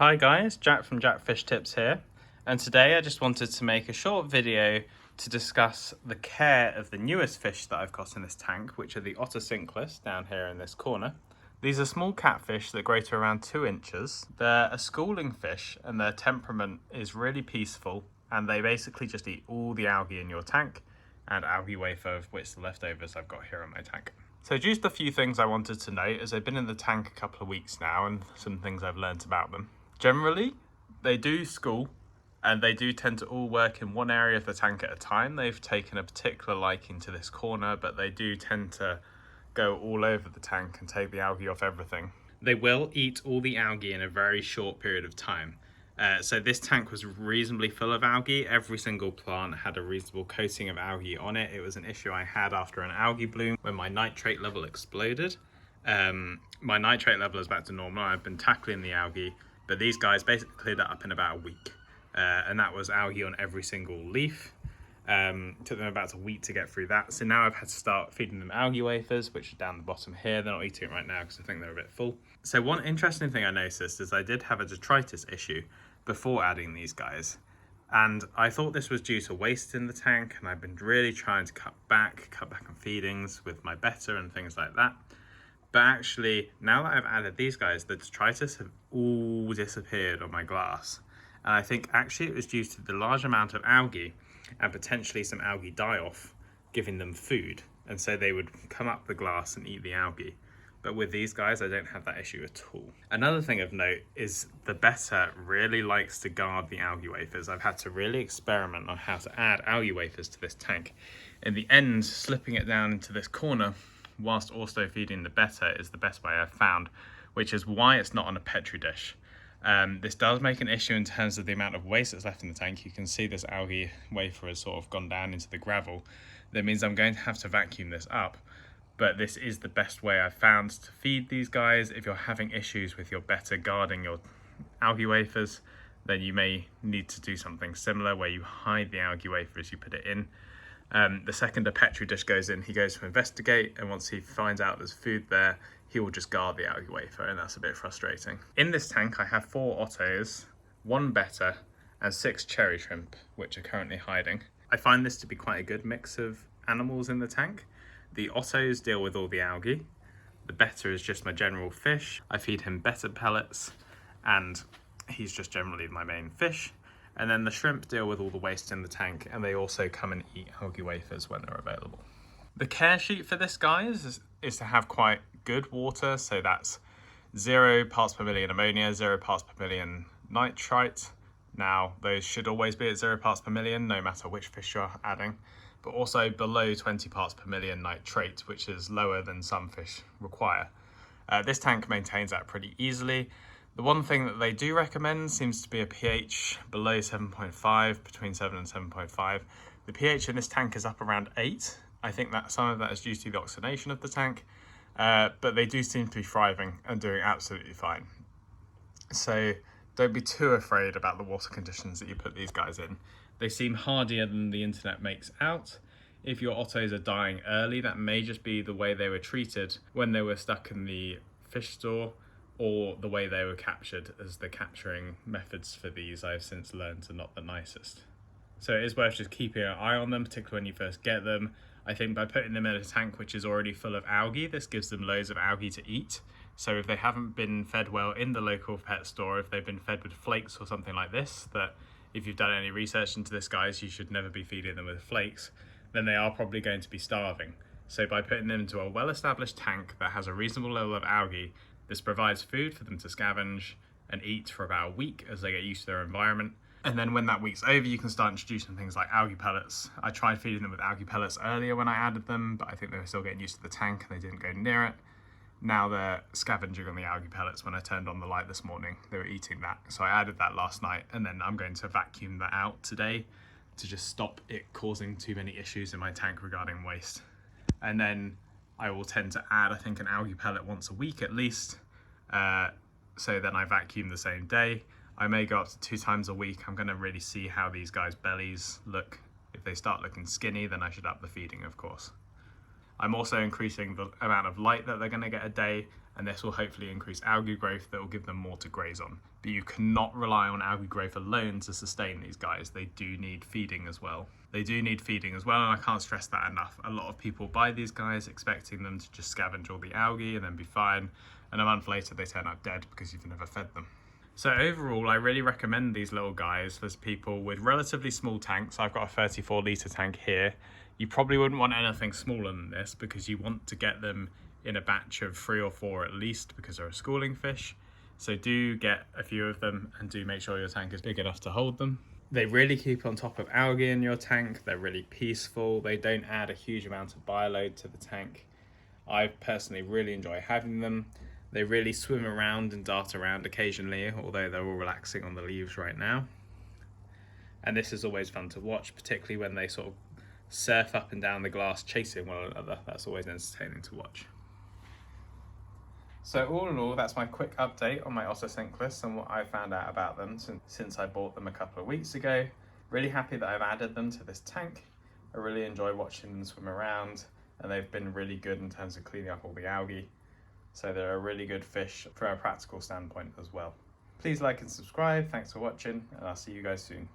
Hi guys, Jack from Jack Fish Tips here, and today I just wanted to make a short video to discuss the care of the newest fish that I've got in this tank, which are the Otto down here in this corner. These are small catfish that grow to around 2 inches. They're a schooling fish and their temperament is really peaceful, and they basically just eat all the algae in your tank and algae wafer, of which the leftovers I've got here in my tank. So just a few things I wanted to note, as they've been in the tank a couple of weeks now, and some things I've learned about them. Generally, they do school, and they do tend to all work in one area of the tank at a time. They've taken a particular liking to this corner, but they do tend to go all over the tank and take the algae off everything. They will eat all the algae in a very short period of time. So this tank was reasonably full of algae. Every single plant had a reasonable coating of algae on it. It was an issue I had after an algae bloom when my nitrate level exploded. My nitrate level is back to normal. I've been tackling the algae, but these guys basically cleared that up in about a week. And that was algae on every single leaf. Took them about a week to get through that. So now I've had to start feeding them algae wafers, which are down the bottom here. They're not eating it right now because I think they're a bit full. So one interesting thing I noticed is I did have a detritus issue before adding these guys. And I thought this was due to waste in the tank, and I've been really trying to cut back on feedings with my betta and things like that. But actually, now that I've added these guys, the detritus have all disappeared on my glass. And I think actually it was due to the large amount of algae and potentially some algae die-off giving them food. And so they would come up the glass and eat the algae. But with these guys, I don't have that issue at all. Another thing of note is the betta really likes to guard the algae wafers. I've had to really experiment on how to add algae wafers to this tank. In the end, slipping it down into this corner whilst also feeding the betta is the best way I've found, which is why it's not on a Petri dish. This does make an issue in terms of the amount of waste that's left in the tank. You can see this algae wafer has sort of gone down into the gravel. That means I'm going to have to vacuum this up. But this is the best way I've found to feed these guys. If you're having issues with your betta guarding your algae wafers, then you may need to do something similar where you hide the algae wafer as you put it in. The second a Petri dish goes in, he goes to investigate, and once he finds out there's food there, he will just guard the algae wafer, and that's a bit frustrating. In this tank, I have 4 Ottos, 1 betta, and 6 cherry shrimp, which are currently hiding. I find this to be quite a good mix of animals in the tank. The Ottos deal with all the algae. The betta is just my general fish. I feed him betta pellets, and he's just generally my main fish. And then the shrimp deal with all the waste in the tank, and they also come and eat algae wafers when they're available. The care sheet for this, guys, is to have quite good water, so that's 0 parts per million ammonia, 0 parts per million nitrite. Now, those should always be at 0 parts per million, no matter which fish you're adding, but also below 20 parts per million nitrate, which is lower than some fish require. This tank maintains that pretty easily. The one thing that they do recommend seems to be a pH below 7.5, between 7 and 7.5. The pH in this tank is up around 8. I think that some of that is due to the oxidation of the tank, but they do seem to be thriving and doing absolutely fine. So don't be too afraid about the water conditions that you put these guys in. They seem hardier than the internet makes out. If your Ottos are dying early, that may just be the way they were treated when they were stuck in the fish store, or the way they were captured, as the capturing methods for these I've since learned are not the nicest. So it is worth just keeping an eye on them, particularly when you first get them. I think by putting them in a tank which is already full of algae, this gives them loads of algae to eat. So if they haven't been fed well in the local pet store, if they've been fed with flakes or something like this, that if you've done any research into this, guys, you should never be feeding them with flakes, then they are probably going to be starving. So by putting them into a well-established tank that has a reasonable level of algae, this provides food for them to scavenge and eat for about a week as they get used to their environment. And then when that week's over, you can start introducing things like algae pellets. I tried feeding them with algae pellets earlier when I added them, but I think they were still getting used to the tank and they didn't go near it. Now they're scavenging on the algae pellets. When I turned on the light this morning, they were eating that. So I added that last night, and then I'm going to vacuum that out today to just stop it causing too many issues in my tank regarding waste. And then I will tend to add, I think, an algae pellet once a week at least. So then I vacuum the same day. I may go up to 2 times a week. I'm going to really see how these guys' bellies look. If they start looking skinny, then I should up the feeding, of course. I'm also increasing the amount of light that they're going to get a day, and this will hopefully increase algae growth that will give them more to graze on. But you cannot rely on algae growth alone to sustain these guys. They do need feeding as well. And I can't stress that enough. A lot of people buy these guys expecting them to just scavenge all the algae and then be fine, and a month later they turn up dead because you've never fed them. So overall, I really recommend these little guys for people with relatively small tanks. I've got a 34-litre tank here. You probably wouldn't want anything smaller than this because you want to get them in a batch of 3 or 4 at least because they're a schooling fish. So do get a few of them and do make sure your tank is big enough to hold them. They really keep on top of algae in your tank. They're really peaceful. They don't add a huge amount of bioload to the tank. I personally really enjoy having them. They really swim around and dart around occasionally, although they're all relaxing on the leaves right now. And this is always fun to watch, particularly when they sort of surf up and down the glass chasing one another. That's always entertaining to watch. So all in all, that's my quick update on my Otto Cinclus and what I found out about them since I bought them a couple of weeks ago. Really happy that I've added them to this tank. I really enjoy watching them swim around, and they've been really good in terms of cleaning up all the algae. So they're a really good fish from a practical standpoint as well. Please like and subscribe. Thanks for watching, and I'll see you guys soon.